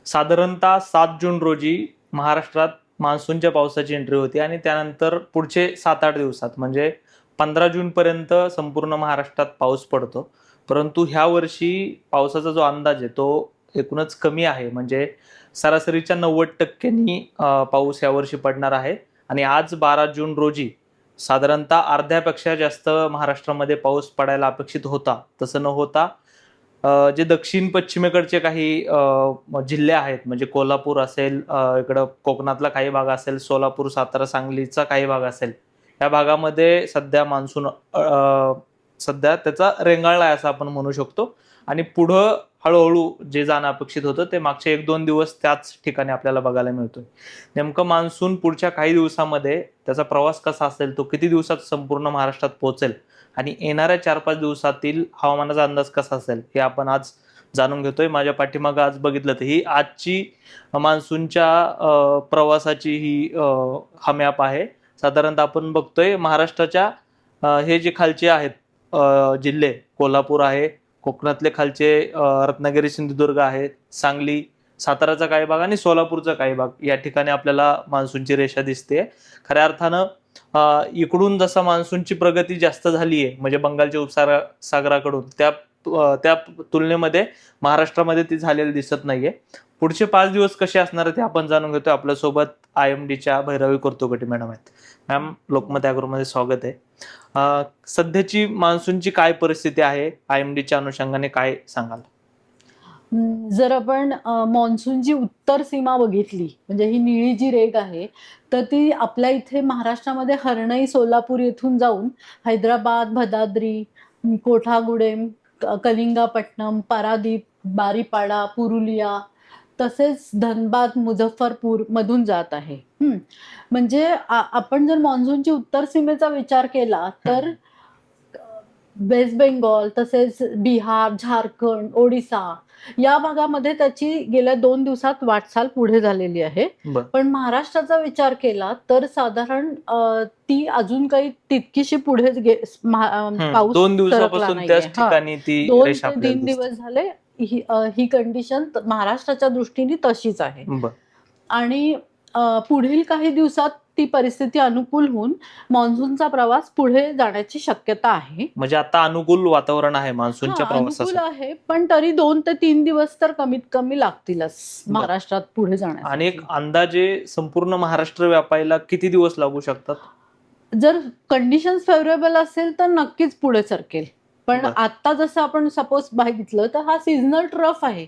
साधारणतः 7 जून रोजी महाराष्ट्रात मान्सूनच्या पावसाची एंट्री होती आणि त्यानंतर पुढचे 7-8 दिवसात म्हणजे 15 जून पर्यंत संपूर्ण महाराष्ट्रात पाऊस पडतो. परंतु ह्या वर्षी पावसाचा जो अंदाज आहे तो एकूणच कमी आहे. म्हणजे सरासरीच्या 90% पाऊस यावर्षी पडणार आहे आणि आज 12 जून रोजी साधारणतः अर्ध्यापेक्षा जास्त महाराष्ट्रामध्ये पाऊस पडायला अपेक्षित होता. तसं न होता जे दक्षिण पश्चिमेकडचे काही जिल्हे आहेत म्हणजे कोल्हापूर असेल, इकडं कोकणातला काही भाग असेल, सोलापूर, सातारा, सांगलीचा काही भाग असेल, या भागामध्ये सध्या मान्सून सध्या त्याचा रेंगाळला आहे असं आपण म्हणू शकतो. आणि पुढं हळूहळू जे जाणं अपेक्षित होतं ते मागचे 1-2 दिवस त्याच ठिकाणी आपल्याला बघायला मिळतोय. नेमकं मान्सून पुढच्या काही दिवसामध्ये त्याचा प्रवास कसा असेल, तो किती दिवसात संपूर्ण महाराष्ट्रात पोहोचेल आणि येणाऱ्या 4-5 दिवसातील हवामानाचा अंदाज कसा असेल हे आपण आज जाणून घेतोय. माझ्या पाठीमागं आज बघितलं तर ही आजची मान्सूनच्या प्रवासाची ही हा मॅप आहे. साधारणतः आपण बघतोय महाराष्ट्राच्या हे जे खालचे आहेत जिल्हे, कोल्हापूर आहे, कोकणातले खालचे रत्नागिरी, सिंधुदुर्ग आहे, सांगली, साताराचा काही भाग आणि सोलापूरचा काही भाग, या ठिकाणी आपल्याला मान्सूनची रेषा दिसते. खऱ्या अर्थानं इकडून जसा मान्सूनची प्रगती जास्त झाली आहे म्हणजे बंगालच्या उपसागराकडून त्या तुलनेमध्ये महाराष्ट्रामध्ये ती झालेली दिसत नाहीये. पुढचे 5 दिवस कसे असणार ते आपण जाणून घेतोय. आपल्यासोबत IMDच्या भैरवी कुर्तुकोटी मॅडम आहेत. मॅम, लोकमत ॲग्रोमध्ये स्वागत आहे. सध्याची मान्सूनची काय परिस्थिती आहे, IMDच्या अनुषंगाने काय सांगाल? जर आपण मान्सूनची उत्तर सीमा बघितली म्हणजे ही निळी जी रेघ आहे तर ती आपल्या इथे महाराष्ट्रामध्ये हर्णई, सोलापूर येथून जाऊन हैदराबाद, भदाद्री, कोठागुडेम, कलिंगापट्टणम, पारादीप, बारीपाडा, पुरुलिया तसेच धनबाद, मुझफ्फरपूर मधून जात आहे. म्हणजे आपण जर मान्सूनची उत्तर सीमेचा विचार केला तर वेस्ट बेंगॉल तसेच बिहार, झारखंड, ओडिसा या भागामध्ये त्याची गेल्या 2 दिवसात वाटचाल पुढे झालेली आहे. पण महाराष्ट्राचा विचार केला तर साधारण ती अजून काही तितकीशी पुढे पाऊस 2 दिवसापासून त्याच ठिकाणी ती रेषा 2 ते 3 दिवस झाले ही कंडिशन महाराष्ट्राच्या दृष्टीने तशीच आहे. आणि पुढील काही दिवसात ती परिस्थिती अनुकूल होऊन मान्सूनचा प्रवास पुढे जाण्याची शक्यता आहे. म्हणजे आता अनुकूल वातावरण आहे मान्सूनच्या प्रवासासाठी. अनुकूल आहे, पण तरी 2 ते 3 दिवस तर कमीत कमी लागतीलच महाराष्ट्रात पुढे जाण्यासाठी. आणि एक अंदाजे संपूर्ण महाराष्ट्र व्यापायला किती दिवस लागू शकतात? जर कंडिशन फेवरेबल असेल तर नक्कीच पुढे सरकेल. पण आता जसं आपण सपोज बघितलं तर हा सीझनल ट्रफ आहे.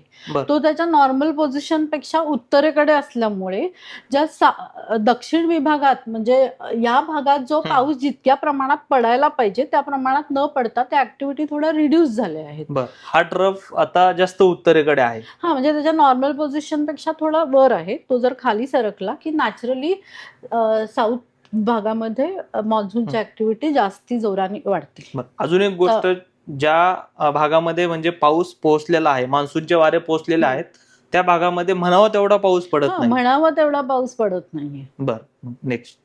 तो त्याच्या नॉर्मल पोझिशन पेक्षा उत्तरेकडे असल्यामुळे ज्या दक्षिण विभागात म्हणजे या भागात जो पाऊस जितक्या प्रमाणात पडायला पाहिजे त्या प्रमाणात न पडता त्या ऍक्टिव्हिटी थोड्या रिड्यूस झाल्या आहेत. हा ट्रफ आता जास्त उत्तरेकडे आहे. म्हणजे त्याच्या नॉर्मल पोझिशन पेक्षा थोडा वर आहे. तो जर खाली सरकला की नॅचरली साऊथ भागामध्ये मान्सूनची ऍक्टिव्हिटी जास्ती जोराने वाढते. अजून एक गोष्ट, ज्या भागामध्ये म्हणजे पाऊस पोहोचलेला आहे, मान्सूनचे वारे पोहोचलेले आहेत, त्या भागामध्ये म्हणावा तेवढा पाऊस पडत नाही. म्हणावा तेवढा पाऊस पडत नाहीये. नेक्स्ट.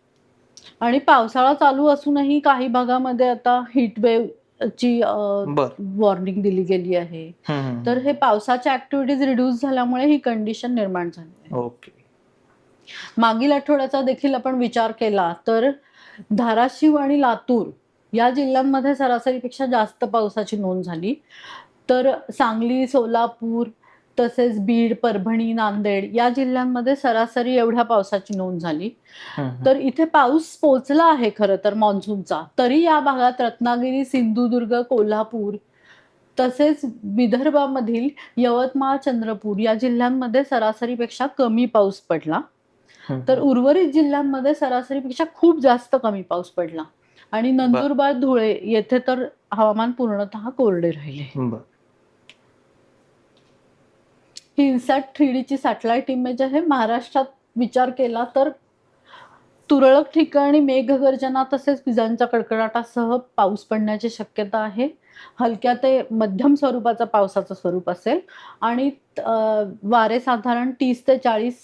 आणि पावसाळा चालू असूनही काही भागामध्ये आता हीटवेव्ह ची वॉर्निंग दिली गेली आहे. तर हे पावसाच्या ऍक्टिव्हिटीज रिड्यूस झाल्यामुळे ही कंडिशन निर्माण झाली. ओके. मागील आठवड्याचा देखील आपण विचार केला तर धाराशिव आणि लातूर या जिल्ह्यांमध्ये सरासरीपेक्षा जास्त पावसाची नोंद झाली. तर सांगली, सोलापूर तसेच बीड, परभणी, नांदेड या जिल्ह्यांमध्ये सरासरी एवढ्या पावसाची नोंद झाली. तर इथे पाऊस पोहोचला आहे खरं तर मान्सूनचा. तरी या भागात रत्नागिरी, सिंधुदुर्ग, कोल्हापूर तसेच विदर्भामधील यवतमाळ, चंद्रपूर या जिल्ह्यांमध्ये सरासरीपेक्षा कमी पाऊस पडला. तर उर्वरित जिल्ह्यांमध्ये सरासरीपेक्षा खूप जास्त कमी पाऊस पडला. आणि नंदुरबार, धुळे येथे तर हवामान पूर्णतः कोरडे राहिले. ही इन्सॅट 3D ची सॅटेलाइट इमेज आहे. महाराष्ट्रात विचार केला तर तुरळक ठिकाणी मेघगर्जना तसेच विजांच्या कडकडाटासह पाऊस पडण्याची शक्यता आहे. हलक्या ते मध्यम स्वरूपाचा पावसाचं स्वरूप असेल आणि वारे साधारण 30 ते 40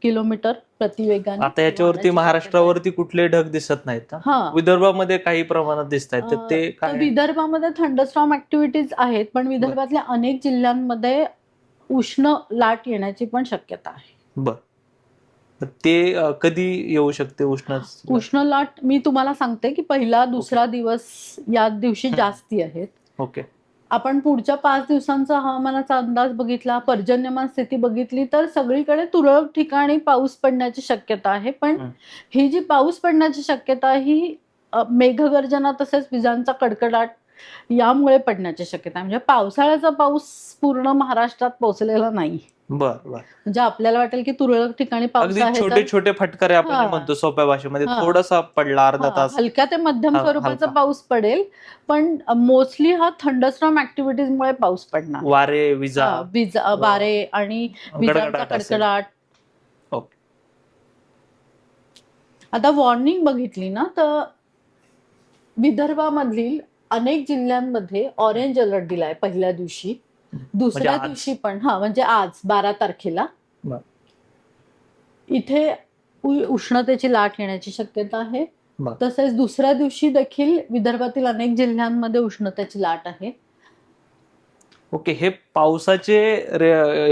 किलोमीटर प्रतिवेगाने. आता याच्यावरती महाराष्ट्रावरती कुठले ढग दिसत नाहीत. विदर्भामध्ये काही प्रमाणात दिसत आहेत. ते विदर्भामध्ये थंडरस्टॉर्म ऍक्टिव्हिटीज आहेत पण विदर्भातल्या अनेक जिल्ह्यांमध्ये उष्ण लाट येण्याची पण शक्यता आहे. बर. तर ते कधी येऊ शकते उष्ण लाट मी तुम्हाला सांगते की पहिला दुसरा दिवस या दिवशी जास्ती आहेत. ओके. आपण पुढच्या 5 दिवसांचा हवामानाचा अंदाज बघितला, पर्जन्यमान स्थिती बघितली तर सगळीकडे तुरळक ठिकाणी पाऊस पडण्याची शक्यता आहे. पण ही जी पाऊस पडण्याची शक्यता ही मेघगर्जना तसेच विजांचा कडकडाट यामुळे पडण्याची शक्यता आहे. म्हणजे पावसाळ्याचा पाऊस पूर्ण महाराष्ट्रात पोहोचलेला नाही. बर बर. म्हणजे आपल्याला वाटेल की तुरळक ठिकाणी पाऊस अगदी आहे छोटे छोटे फटकारे आपण जे म्हणतो सोप्या भाषेमध्ये, थोडासा पडला अर्धा तास, हलक्या ते मध्यम स्वरूपाचा पाऊस पडेल. पण मोस्टली हा थंडरस्टॉर्म ऍक्टिव्हिटीजमुळे पाऊस पडणार. वारे, विजा, वारे आणि विजांचा कडकडाट. ओके. आता वॉर्निंग बघितली ना तर विदर्भामधील अनेक जिल्ह्यांमध्ये ऑरेंज अलर्ट दिलाय पहिल्या दिवशी. दुसऱ्या दिवशी पण म्हणजे आज 12 तारखेला इथे उष्णतेची लाट येण्याची शक्यता आहे. तसेच दुसऱ्या दिवशी देखील विदर्भातील अनेक जिल्ह्यांमध्ये उष्णतेची लाट आहे. ओके. हे पावसाचे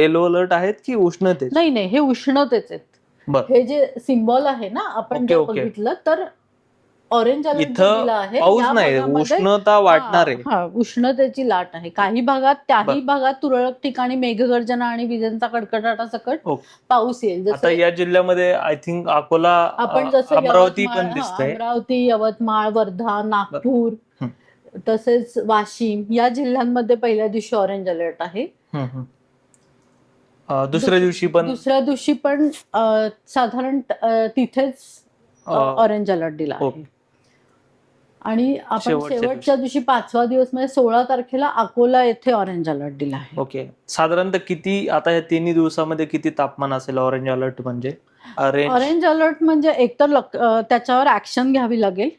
येलो अलर्ट आहेत की उष्णते? नाही, हे उष्णतेच आहेत. हे जे सिम्बॉल आहे ना आपण जर बघितलं तर ऑरेंज अलर्ट दिला आहे. पाऊस नाही, उष्णता वाढणार आहे. उष्णतेची लाट आहे. काही भागात त्याही भागात तुरळक ठिकाणी मेघगर्जना आणि विजांचा कडकडाटासकट पाऊस येईल. आता या जिल्ह्यामध्ये आय थिंक अकोला, आपण जसं अमरावती पण दिसतंय. अमरावती, यवतमाळ, वर्धा, नागपूर तसेच वाशिम या जिल्ह्यांमध्ये पहिल्या दिवशी ऑरेंज अलर्ट आहे. दुसऱ्या दिवशी पण साधारण तिथेच ऑरेंज अलर्ट दिला आहे. आणि आपण शेवटच्या दिवशी 5वा दिवस म्हणजे 16 तारखेला अकोला येथे ऑरेंज अलर्ट दिला आहे. ओके. साधारणतः किती आता या 3 दिवसामध्ये किती तापमान असेल ऑरेंज अलर्ट म्हणजे? ऑरेंज अलर्ट म्हणजे एकतर त्याच्यावर ऍक्शन घ्यावी लागेल.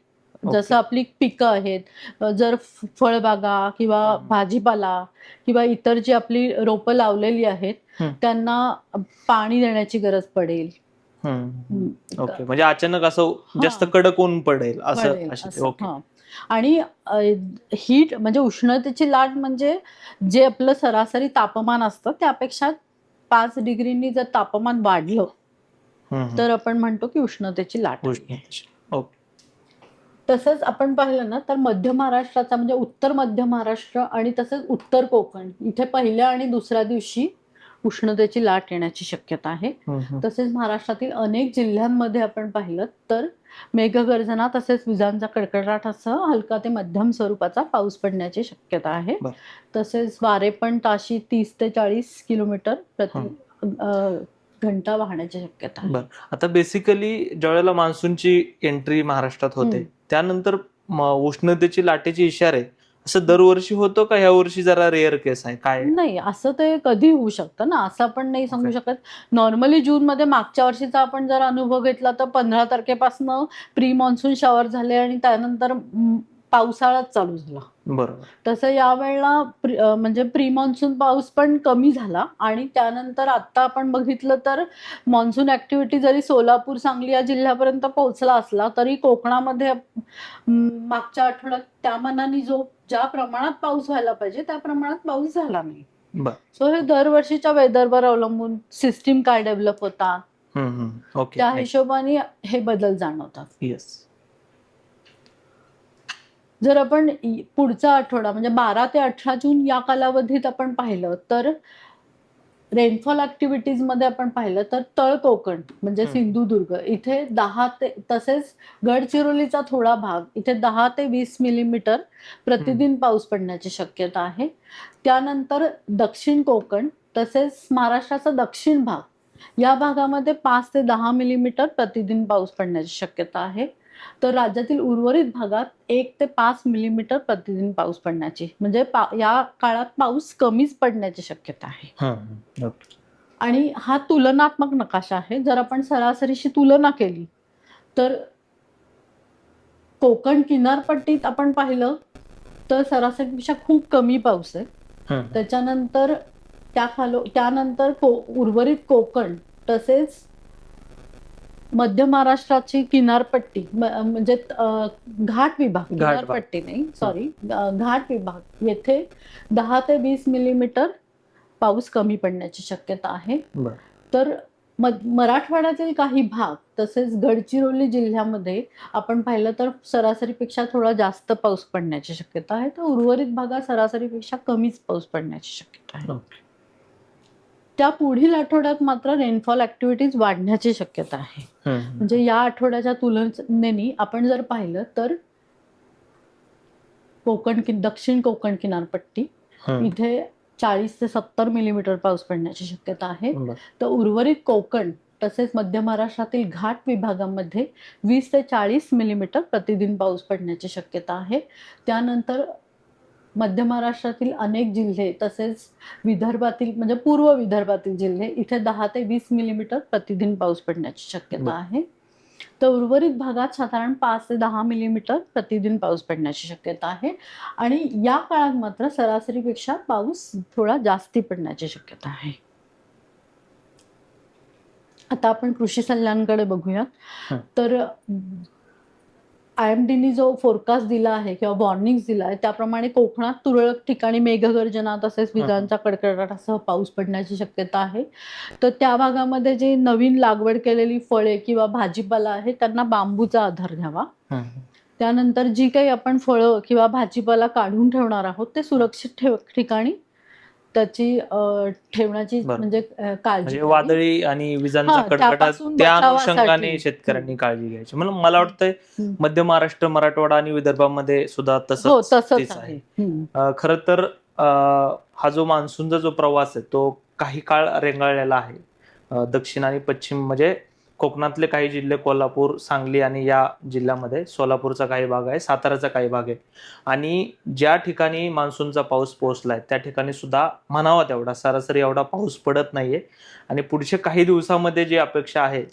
जसं आपली पिकं आहेत, जर फळबागा किंवा भाजीपाला किंवा इतर जी आपली रोपं लावलेली आहेत त्यांना पाणी देण्याची गरज पडेल. ओके. म्हणजे अचानक असं जास्त कडक ऊन पडेल असं. ओके. आणि हीट म्हणजे उष्णतेची लाट म्हणजे जे आपलं सरासरी तापमान असतं त्यापेक्षा 5 डिग्रींनी जर तापमान वाढलं तर आपण म्हणतो की उष्णतेची लाट. तसंच आपण पाहिलं ना तर मध्य महाराष्ट्राचा म्हणजे उत्तर मध्य महाराष्ट्र आणि तसंच उत्तर कोकण इथे पहिल्या आणि दुसऱ्या दिवशी उष्णतेची लाट येण्याची शक्यता आहे. तसेच महाराष्ट्रातील अनेक जिल्ह्यांमध्ये आपण पाहिलं तर मेघगर्जना तसेच विजांचा कडकडाटासह हलका ते मध्यम स्वरूपाचा पाऊस पडण्याची शक्यता आहे. तसेच वारे पण ताशी 30 ते 40 किलोमीटर प्रति घंटा वाहण्याची शक्यता आहे. आता बेसिकली ज्यावेळेला मान्सूनची एंट्री महाराष्ट्रात होते त्यानंतर उष्णतेची लाटेचे इशारे असं दरवर्षी होतो का ह्या वर्षी जरा रेअर केस आहे? काय नाही, असं ते कधी होऊ शकतं ना, असं आपण नाही सांगू शकत. नॉर्मली जून मध्ये मागच्या वर्षीचा आपण जर अनुभव घेतला तर 15 तारखेपासून प्री मान्सून शॉवर झाले आणि त्यानंतर पावसाळाच चालू झाला. बरोबर. तसं यावेळेला म्हणजे प्री मान्सून पाऊस पण कमी झाला आणि त्यानंतर आता आपण बघितलं तर मान्सून ऍक्टिव्हिटी जरी सोलापूर, सांगली या जिल्ह्यापर्यंत पोहोचला असला तरी कोकणामध्ये मागच्या आठवड्यात त्या मानाने ज्या प्रमाणात पाऊस व्हायला पाहिजे त्या प्रमाणात पाऊस झाला नाही. सो हे दरवर्षीच्या वेदरवर अवलंबून सिस्टीम काय डेव्हलप होतात त्या हिशोबाने हे बदल जाणवतात. जर आपण पुढचा आठवडा म्हणजे 12 ते 18 जून या कालावधीत आपण पाहिलं तर रेनफॉल ऍक्टिव्हिटीज मध्ये आपण पाहिलं तर तळ कोकण म्हणजे सिंधुदुर्ग इथे 10 ते तसेच गडचिरोलीचा थोडा भाग इथे 10 ते 20 मिलीमीटर प्रतिदिन पाऊस पडण्याची शक्यता आहे. त्यानंतर दक्षिण कोकण तसेच महाराष्ट्राचा दक्षिण भाग या भागामध्ये 5 ते 10 मिलीमीटर प्रतिदिन पाऊस पडण्याची शक्यता आहे. तर राज्यातील उर्वरित भागात 1 ते 5 मिलीमीटर प्रतिदिन पाऊस पडण्याची म्हणजे या काळात पाऊस कमीच पडण्याची शक्यता आहे. आणि हा तुलनात्मक नकाशा आहे. जर आपण सरासरीशी तुलना केली तर कोकण किनारपट्टीत आपण पाहिलं तर सरासरीपेक्षा खूप कमी पाऊस आहे. त्याच्यानंतर त्यानंतर उर्वरित कोकण तसेच मध्य महाराष्ट्राची किनारपट्टी म्हणजे घाट विभाग, किनारपट्टी नाही सॉरी घाट विभाग येथे 10 ते 20 मिलीमीटर पाऊस कमी पडण्याची शक्यता आहे. बरं. तर मराठवाड्यातील काही भाग तसेच गडचिरोली जिल्ह्यामध्ये आपण पाहिलं तर सरासरीपेक्षा थोडा जास्त पाऊस पडण्याची शक्यता आहे, तर उर्वरित भागात सरासरीपेक्षा कमीच पाऊस पडण्याची शक्यता आहे. त्या पुढील आठवड्यात मात्र रेनफॉल ऍक्टिव्हिटीज वाढण्याची शक्यता आहे. म्हणजे या आठवड्याच्या तुलनेने आपण जर पाहिलं तर दक्षिण कोकण किनारपट्टी इथे 40 ते 70 मिलीमीटर पाऊस पडण्याची शक्यता आहे. तर उर्वरित कोकण तसेच मध्य महाराष्ट्रातील घाट विभागामध्ये 20 ते 40 मिलीमीटर प्रतिदिन पाऊस पडण्याची शक्यता आहे. त्यानंतर मध्य महाराष्ट्रातील अनेक जिल्हे तसेच विदर्भातील म्हणजे पूर्व विदर्भातील जिल्हे इथे 10 ते 20 मिलीमीटर प्रतिदिन पाऊस पडण्याची शक्यता आहे. तर उर्वरित भागात साधारण 5 ते 10 मिलीमीटर प्रतिदिन पाऊस पडण्याची शक्यता आहे. आणि या काळात मात्र सरासरीपेक्षा पाऊस थोडा जास्ती पडण्याची शक्यता आहे. आता आपण कृषी सल्ल्यांकडे बघूयात. तर IMDने जो फोरकास्ट दिला आहे किंवा वॉर्निंग्स दिला आहे त्याप्रमाणे कोकणात तुरळक ठिकाणी मेघगर्जना तसेच विजांचा कडकडाटासह पाऊस पडण्याची शक्यता आहे. तर त्या भागामध्ये जे नवीन लागवड केलेली फळे किंवा भाजीपाला आहे त्यांना बांबूचा आधार घ्यावा. त्यानंतर जी काही आपण फळं किंवा भाजीपाला काढून ठेवणार आहोत ते सुरक्षित ठिकाणी त्याची ठेवण्याची म्हणजे काळजी वादळी आणि विजांचा कडकडाट त्या अनुषंगाने शेतकऱ्यांनी काळजी घ्यायची. म्हणून मला वाटतंय मध्य महाराष्ट्र, मराठवाडा आणि विदर्भामध्ये सुद्धा तसंच आहे. खरं तर हा जो मान्सूनचा जो प्रवास आहे तो काही काळ रेंगाळलेला आहे. दक्षिण आणि पश्चिम म्हणजे कोकणातले काही जिल्हे, कोल्हापूर, सांगली आणि या जिल्ह्यामध्ये सोलापूरचा काही भाग आहे, साताराचा काही भाग आहे. आणि ज्या ठिकाणी मान्सूनचा पाऊस पोहोचलाय त्या ठिकाणी सुद्धा म्हणावा तेवढा सरासरी एवढा पाऊस पडत नाहीये. आणि पुढच्या काही दिवसामध्ये जी अपेक्षा आहे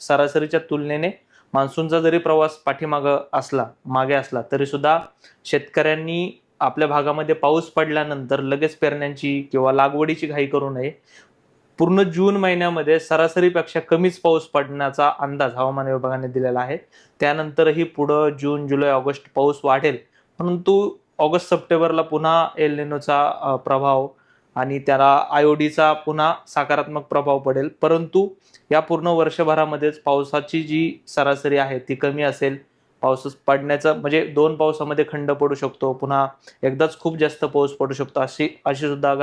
सरासरीच्या तुलनेने मान्सूनचा जरी प्रवास मागे असला तरी सुद्धा शेतकऱ्यांनी आपल्या भागामध्ये पाऊस पडल्यानंतर लगेच पेरण्यांची किंवा लागवडीची घाई करू नये. पूर्ण जून महिन्यामध्ये सरासरीपेक्षा कमीच पाऊस पडण्याचा अंदाज हवामान विभागाने दिलेला आहे. त्यानंतरही पुढं जून, जुलै, ऑगस्ट पाऊस वाढेल. परंतु ऑगस्ट, सप्टेंबरला पुन्हा एल निनोचा प्रभाव आणि त्याला आयोडीचा पुन्हा सकारात्मक प्रभाव पडेल. परंतु या पूर्ण वर्षभरामध्येच पावसाची जी सरासरी आहे ती कमी असेल. पाऊस पडण्याचं म्हणजे 2 पावसामध्ये खंड पडू शकतो, पुन्हा एकदाच खूप जास्त पाऊस पडू शकतो, अशी सुद्धा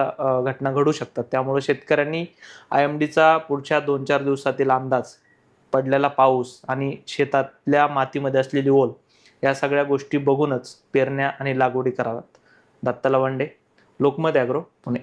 घटना घडू शकतात. त्यामुळे शेतकऱ्यांनी IMDचा पुढच्या 2-4 दिवसातील अंदाज, पडलेला पाऊस आणि शेतातल्या मातीमध्ये असलेली ओल या सगळ्या गोष्टी बघूनच पेरण्या आणि लागवडी कराव्यात. दत्ता लवंडे, लोकमत ॲग्रो, पुणे.